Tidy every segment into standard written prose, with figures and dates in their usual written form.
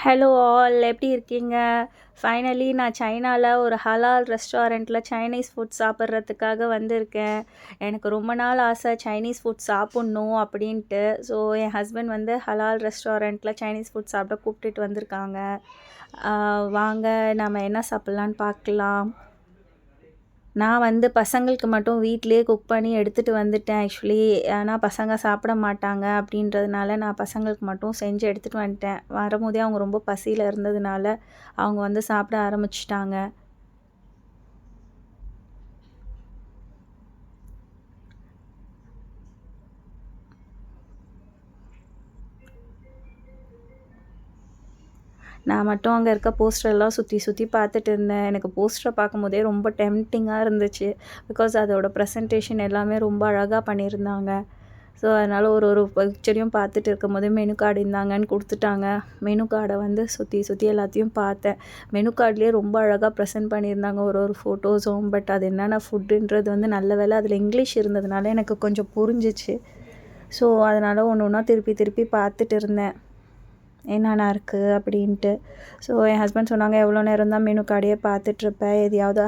Hello all, எப்படி இருக்கீங்க? Finally நான் சைனால ஒரு ஹலால் ரெஸ்டாரண்ட்டில் சைனீஸ் ஃபுட் சாப்பிட்றதுக்காக வந்திருக்கேன். எனக்கு ரொம்ப நாள் ஆசை சைனீஸ் ஃபுட் சாப்பிட்ணும் அப்படின்ட்டு. ஸோ என் ஹஸ்பண்ட் வந்து ஹலால் ரெஸ்டாரண்ட்டில் சைனீஸ் ஃபுட் சாப்பிட கூப்பிட்டுட்டு வந்திருக்காங்க. வாங்க நம்ம என்ன சாப்பிட்லான்னு பார்க்கலாம். நான் வந்து பசங்களுக்கு மட்டும் வீட்டிலேயே குக் பண்ணி எடுத்துகிட்டு வந்துட்டேன் ஆக்சுவலி. ஆனால் பசங்க சாப்பிட மாட்டாங்க அப்படின்றதுனால நான் பசங்களுக்கு மட்டும் செஞ்சு எடுத்துகிட்டு வந்துட்டேன். வரும்போதே அவங்க ரொம்ப பசியில் இருந்ததுனால அவங்க வந்து சாப்பிட ஆரம்பிச்சிட்டாங்க. நான் மட்டும் அங்கே இருக்க போஸ்டரெல்லாம் சுற்றி சுற்றி பார்த்துட்டு இருந்தேன். எனக்கு போஸ்டரை பார்க்கும்போதே ரொம்ப டெம்ப்டிங்காக இருந்துச்சு. பிகாஸ் அதோட ப்ரெசன்டேஷன் எல்லாமே ரொம்ப அழகாக பண்ணியிருந்தாங்க. ஸோ அதனால் ஒரு ஒரு பிக்சரையும் பார்த்துட்டு இருக்கும்போதே மெனு கார்டு இருந்தாங்கன்னு கொடுத்துட்டாங்க. மெனு கார்டை வந்து சுற்றி சுற்றி எல்லாத்தையும் பார்த்தேன். மெனு கார்ட்லேயே ரொம்ப அழகாக ப்ரெசென்ட் பண்ணியிருந்தாங்க ஒரு ஒரு ஃபோட்டோஸும். பட் அது என்னென்ன ஃபுட்டுன்றது வந்து நல்ல வேளை அதில் இங்கிலீஷ் இருந்ததுனால எனக்கு கொஞ்சம் புரிஞ்சிச்சு. ஸோ அதனால் ஒன்று ஒன்றா திருப்பி திருப்பி பார்த்துட்டு இருந்தேன் என்னென்ன இருக்குது அப்படின்ட்டு. ஸோ என் ஹஸ்பண்ட் சொன்னாங்க, எவ்வளோ நேரம் தான் மெனு கார்டையே பார்த்துட்ருப்பேன், எதையாவது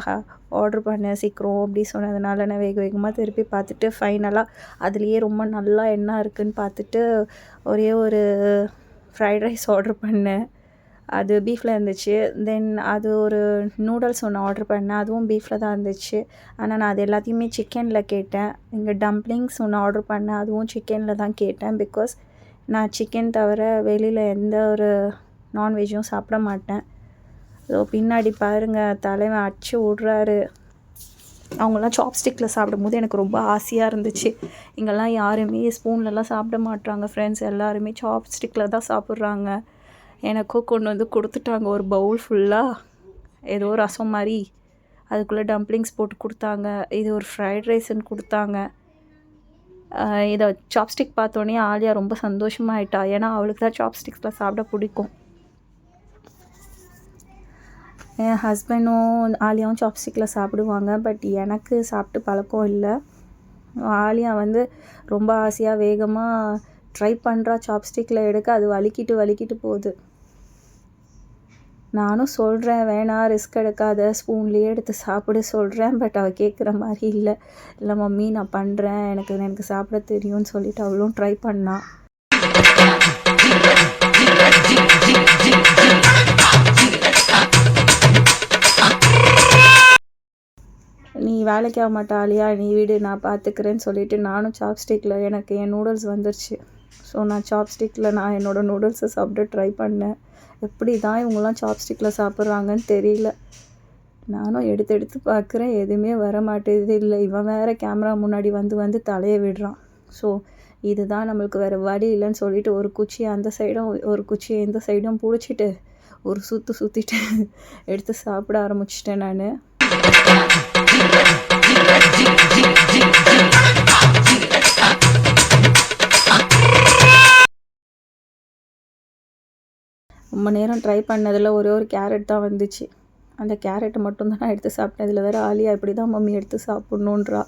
ஆர்டர் பண்ண சீக்கிரம் அப்படி சொன்னதுனால நான் வேக வேகமாக திருப்பி பார்த்துட்டு ஃபைனலாக அதுலேயே ரொம்ப நல்லா என்ன இருக்குதுன்னு பார்த்துட்டு ஒரே ஒரு ஃப்ரைட் ரைஸ் ஆர்டர் பண்ணேன். அது பீஃபில் இருந்துச்சு. தென் அது ஒரு நூடுல்ஸ் ஒன்று ஆர்டர் பண்ணேன், அதுவும் பீஃபில் தான் இருந்துச்சு. ஆனால் நான் அது எல்லாத்தையுமே சிக்கனில் கேட்டேன். இங்கே டம்ப்ளிங்ஸ் ஒன்று ஆர்டர் பண்ணேன், அதுவும் சிக்கனில் தான் கேட்டேன். பிகாஸ் நான் சிக்கன் தவிர வெளியில் எந்த ஒரு நான்வெஜ்ஜும் சாப்பிட மாட்டேன். ஸோ பின்னாடி பாருங்கள் தலைவன் அடிச்சு விட்றாரு. அவங்களாம் சாப்ஸ்டிக்கில் சாப்பிடும்போது எனக்கு ரொம்ப ஆசையாக இருந்துச்சு. இங்கெல்லாம் யாருமே ஸ்பூன்லலாம் சாப்பிட மாட்டாங்க ஃப்ரெண்ட்ஸ், எல்லாருமே சாப்ஸ்டிக்கில் தான் சாப்பிட்றாங்க. எனக்கும் கொண்டு வந்து கொடுத்துட்டாங்க ஒரு பவுல் ஃபுல்லாக. ஏதோ ரசம் மாதிரி அதுக்குள்ளே டம்ப்ளிங்ஸ் போட்டு கொடுத்தாங்க. இது ஒரு ஃப்ரைட் ரைஸ்ன்னு கொடுத்தாங்க. இதை சாப்ஸ்டிக் பார்த்தோன்னே ஆலியா ரொம்ப சந்தோஷமாயிட்டா. ஏன்னா அவளுக்கு தான் சாப்ஸ்டிக்ஸில் சாப்பிட பிடிக்கும். என் ஹஸ்பண்டும் ஆலியாவும் சாப்ஸ்டிக்கில் சாப்பிடுவாங்க. பட் எனக்கு சாப்பிட்டு பழக்கம் இல்லை. ஆலியா வந்து ரொம்ப ஆசையாக வேகமாக ட்ரை பண்ணுறா சாப்ஸ்டிக்கில் எடுக்க. அது வலிக்கிட்டு போகுது. நானும் சொல்கிறேன், வேணாம் ரிஸ்க் எடுக்காத, ஸ்பூன்லேயே எடுத்து சாப்பிட சொல்கிறேன். பட் அவள் கேட்குற மாதிரி இல்லை மம்மி நான் பண்ணுறேன், எனக்கு சாப்பிட தெரியும்னு சொல்லிட்டு அவளும் ட்ரை பண்ணான். நீ வேலைக்கு ஆக மாட்டாளியா, நீ வீடு நான் பார்த்துக்கிறேன்னு சொல்லிவிட்டு நானும் சாப்ஸ்டிக்கில் எனக்கு என் நூடுல்ஸ் வந்துருச்சு. ஸோ நான் சாப்ஸ்டிக்கில் நான் என்னோடய நூடுல்ஸை சாப்பிட்டு ட்ரை பண்ணேன். எப்படி தான் இவங்களாம் சாப்ஸ்டிக்கில் சாப்பிட்றாங்கன்னு தெரியல. நானும் எடுத்து பார்க்குறேன், எதுவுமே வர மாட்டேது. இல்லை இவன் வேறு கேமரா முன்னாடி வந்து தலையை விடுறான். ஸோ இதுதான் நம்மளுக்கு வேறு வழி இல்லைன்னு சொல்லிட்டு ஒரு குச்சியை அந்த சைடும் ஒரு குச்சியை இந்த சைடும் பிடிச்சிட்டு ஒரு சுற்றிட்டு எடுத்து சாப்பிட ஆரம்பிச்சிட்டேன் நான். ரொம்ப நேரம் ட்ரை பண்ணதில் ஒரே ஒரு கேரட் தான் வந்துச்சு. அந்த கேரட்டை மட்டும்தான் நான் எடுத்து சாப்பிட்டேன். இதில் வேறு ஆலியா இப்படி தான் மம்மி எடுத்து சாப்பிட்ணுன்றா.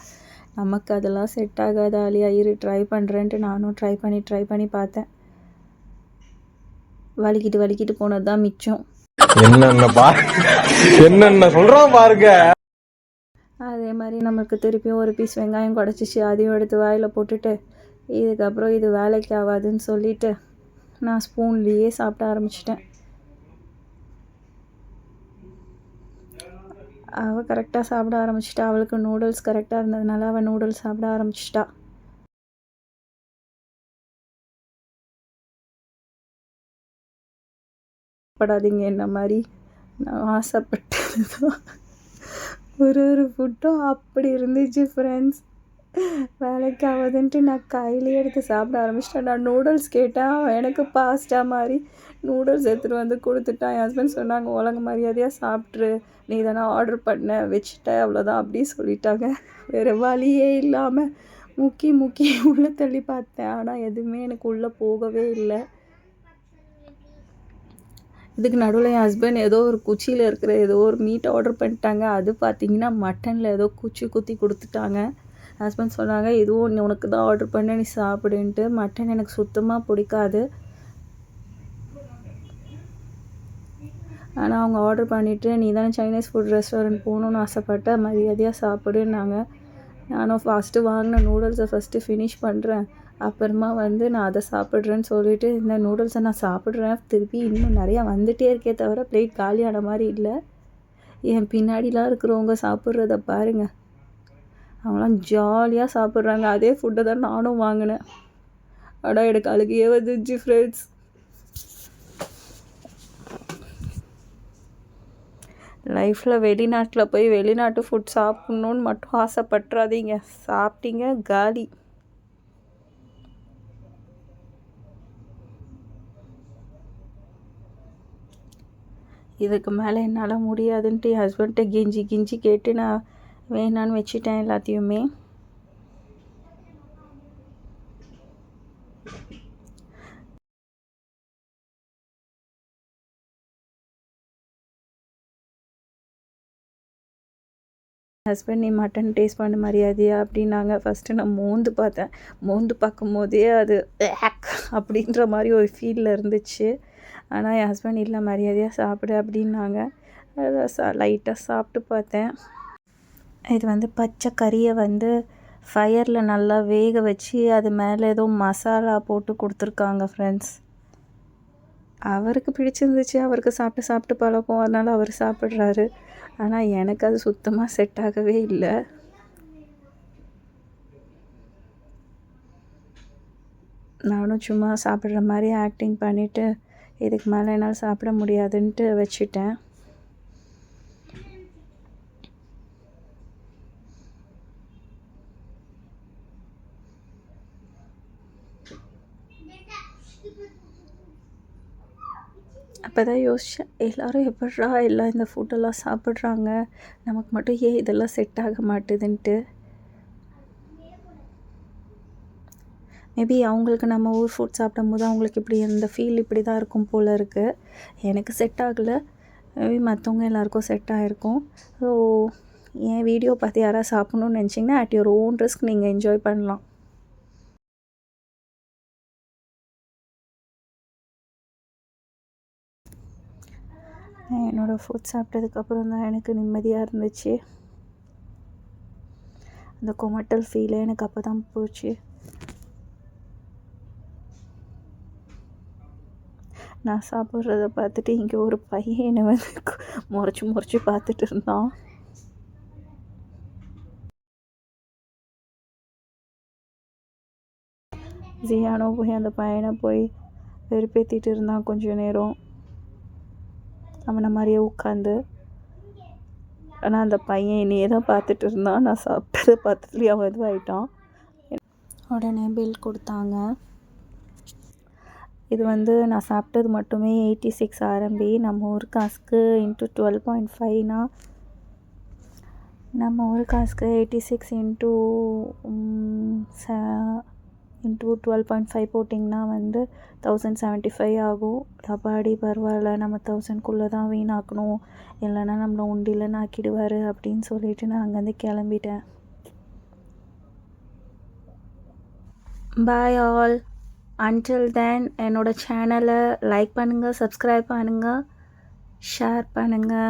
நமக்கு அதெல்லாம் செட் ஆகாது ஆலியா, இரு ட்ரை பண்ணுறேன்ட்டு நானும் ட்ரை பண்ணி பார்த்தேன். வலிக்கிட்டு போனது தான் மிச்சம். என்னென்ன சொல்கிறோம் பாருங்க. அதே மாதிரி நம்மளுக்கு திருப்பியும் ஒரு பீஸ் வெங்காயம் குடச்சிச்சு, அதையும் எடுத்து வாயில் போட்டுட்டு இதுக்கப்புறம் இது வேலைக்கு ஆகாதுன்னு சொல்லிவிட்டு நான் ஸ்பூன்லேயே சாப்பிட ஆரம்பிச்சிட்டேன். அவள் கரெக்டாக சாப்பிட ஆரம்பிச்சிட்டா. அவளுக்கு நூடுல்ஸ் கரெக்டாக இருந்ததுனால அவள் நூடுல்ஸ் சாப்பிட ஆரம்பிச்சிட்டா. படாதீங்க என்ன மாதிரி, நான் ஆசைப்பட்டது தான். ஒரு ஃபுட்டும் அப்படி இருந்துச்சு ஃப்ரெண்ட்ஸ். வேலைக்கு ஆகுதுன்ட்டு நான் கையிலே எடுத்து சாப்பிட ஆரம்பிச்சிட்டேன். நான் நூடுல்ஸ் கேட்டேன், அவன் எனக்கு பாஸ்டா மாதிரி நூடுல்ஸ் எடுத்துகிட்டு வந்து கொடுத்துட்டான். என் ஹஸ்பண்ட் சொன்னாங்க, ஒழுங்கு மரியாதையாக சாப்பிட்ரு, நீ தானே ஆர்டர் பண்ண, வச்சுட்ட அவ்வளோதான் அப்படி சொல்லிட்டாங்க. வேறு வழியே இல்லாமல் முக்கி உள்ளே தள்ளி பார்த்தேன். ஆனால் எதுவுமே எனக்கு உள்ளே போகவே இல்லை. இதுக்கு நடுவில் என் ஹஸ்பண்ட் ஏதோ ஒரு குச்சியில் இருக்கிற ஏதோ ஒரு மீட் ஆர்டர் பண்ணிட்டாங்க. அது பார்த்திங்கன்னா மட்டனில் ஏதோ குத்தி கொடுத்துட்டாங்க. ஹஸ்பண்ட் சொன்னாங்க, இதுவும் உனக்கு தான் ஆர்டர் பண்ண, நீ சாப்பிடுன்ட்டு. மட்டன் எனக்கு சுத்தமாக பிடிக்காது. ஆனால் அவங்க ஆர்டர் பண்ணிவிட்டு நீ தானே சைனீஸ் ஃபுட் ரெஸ்டாரண்ட் போகணுன்னு ஆசைப்பட்ட மரியாதையாக சாப்பிடுன்னாங்க. நானும் ஃபஸ்ட்டு வாங்கின நூடுல்ஸை ஃபஸ்ட்டு ஃபினிஷ் பண்ணுறேன், அப்புறமா வந்து நான் அதை சாப்பிட்றேன்னு சொல்லிவிட்டு இந்த நூடுல்ஸை நான் சாப்பிட்றேன். திருப்பி இன்னும் நிறையா வந்துகிட்டே இருக்கே தவிர பிளேட் காலியான மாதிரி இல்லை. என் பின்னாடிலாம் இருக்கிறவங்க சாப்பிட்றத பாருங்கள், அவங்களாம் ஜாலியாக சாப்பிட்றாங்க. அதே ஃபுட்டை தான் நானும் வாங்கினேன். ஆனால் எனக்கு அழுகையே வந்துச்சு ஃப்ரெண்ட்ஸ். லைஃப்பில் வெளிநாட்டில் போய் வெளிநாட்டு ஃபுட் சாப்பிட்ணுன்னு மட்டும் ஆசைப்பட்றாதீங்க. சாப்பிட்டீங்க காலி. இதுக்கு மேலே என்னால் முடியாதுன்ட்டு என் ஹஸ்பண்ட்டை கெஞ்சி கெஞ்சி கேட்டு நான் வேணான்னு வச்சுட்டேன் எல்லாத்தையுமே. ஹஸ்பண்ட் நீ மட்டன் டேஸ்ட் பண்ண மரியாதையா அப்படின்னாங்க. ஃபஸ்ட்டு நான் மோந்து பார்த்தேன். மோந்து பார்க்கும்போதே அது அப்படின்ற மாதிரி ஒரு ஃபீலில் இருந்துச்சு. ஆனால் என் ஹஸ்பண்ட் இல்லை மரியாதையாக சாப்பிடு அப்படின்னாங்க. அதை லைட்டாக சாப்பிட்டு பார்த்தேன். இது வந்து பச்சை கறியை வந்து ஃபயரில் நல்லா வேக வச்சு அது மேலே ஏதோ மசாலா போட்டு கொடுத்துருக்காங்க ஃப்ரெண்ட்ஸ். அவருக்கு பிடிச்சிருந்துச்சு, அவருக்கு சாப்பிட்டு சாப்பிட்டு பழக்கம், அதனால் அவர் சாப்பிட்றாரு. ஆனால் எனக்கு அது சுத்தமாக செட் ஆகவே இல்லை. நானும் சும்மா சாப்பிட்ற மாதிரி ஆக்டிங் பண்ணிவிட்டு இதுக்கு மேலே என்னால் சாப்பிட முடியாதுன்ட்டு வச்சுட்டேன். அப்போ தான் யோசித்தேன், எல்லோரும் எப்பட்றா எல்லாம் இந்த ஃபுட்டெல்லாம் சாப்பிட்றாங்க, நமக்கு மட்டும் ஏன் இதெல்லாம் செட் ஆக மாட்டுதுன்ட்டு. மேபி அவங்களுக்கு நம்ம ஊர் ஃபுட் சாப்பிடும்போது அவங்களுக்கு இப்படி இந்த ஃபீல் இப்படி தான் இருக்கும் போல் இருக்குது. எனக்கு செட் ஆகலை, மேபி மற்றவங்க எல்லாேருக்கும் செட் ஆகிருக்கும். ஸோ என் வீடியோ பார்த்து யாராவது சாப்பிட்ணுன்னு நினச்சிங்கன்னா அட் யுவர் ஓன் ரிஸ்க் நீங்கள் என்ஜாய் பண்ணலாம். என்னோடய ஃபுட் சாப்பிட்டதுக்கப்புறம் தான் எனக்கு நிம்மதியாக இருந்துச்சு. அந்த கொமட்டல் ஃபீலே எனக்கு அப்போ தான் போச்சு. நான் சாப்பிட்றத பார்த்துட்டு இங்கே ஒரு பையன் என்னை வந்து முறைச்சி பார்த்துட்டு இருந்தான். ஜியானோ போய் அந்த பையனை போய் வெறுப்பேற்றிட்டு இருந்தான் கொஞ்சம் நேரம் அவனை மாதிரியே உட்காந்து. ஆனால் அந்த பையன் என்னையே தான் பார்த்துட்டு இருந்தான். நான் சாப்பிட்டதை பார்த்துட்டுலேயே அவன் இதுவாகிட்டான். உடனே பில் கொடுத்தாங்க. இது வந்து நான் சாப்பிட்டது மட்டுமே 86 RMB. நம்ம ஊர் காசுக்கு இன்ட்டு 12.5னா நம்ம ஊர் காசுக்கு 86 இன்ட்டு 12.5 போட்டிங்கன்னா வந்து 1075 ஆகும். அப்பாடி பரவாயில்ல, நம்ம 1000க்குள்ளே தான் வீணாக்கணும், இல்லைன்னா நம்மளை உண்டிலன்னு ஆக்கிடுவார் அப்படின்னு சொல்லிட்டு நான் அங்கேருந்து கிளம்பிட்டேன். Bye all. அன்டில் தென் என்னோடய சேனலை லைக் பண்ணுங்கள், சப்ஸ்கிரைப் பண்ணுங்கள், ஷேர் பண்ணுங்கள்.